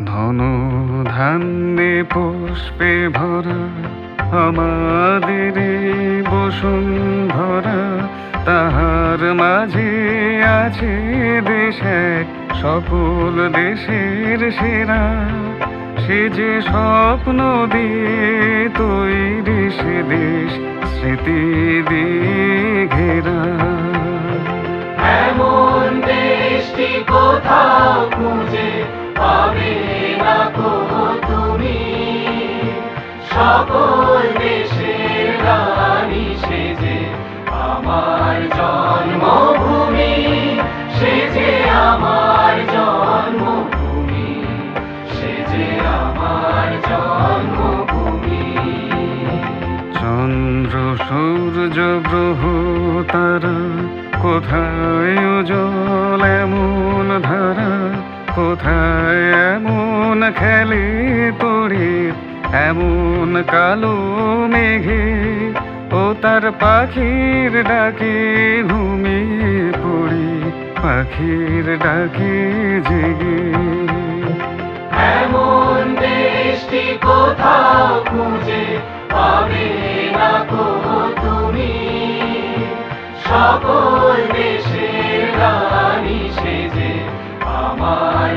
ধন ধান্যে পুষ্পে ভরা আমাদের এই বসুন্ধরা, তাহার মাঝে আছে দেশ এক সকল দেশের সেরা। সে যে স্বপ্ন দিয়ে তৈরি সে দেশ স্মৃতি দিয়ে ঘেরা। এমন দেশটি কোথাও খুঁজে পাবে না কো তুমি, সকল দেশের রানী সে যে আমার জন্মভূমি, সে যে আমার জন্মভূমি, সে যে আমার জন্মভূমি। চন্দ্র সূর্য গ্রহ তারা কোথায় উজ্জ্বল এমন ধারা, কোথায় এমন খেলে তড়িৎ এমন কালো মেঘে। ও তার পাখির ডাকে ঘুমিয়ে পড়ি, পাখির ডাকে জেগে। এমন দেশটি কোথাও খুঁজে পাবে না কো তুমি, সকল দেশের রানী সে যে আমার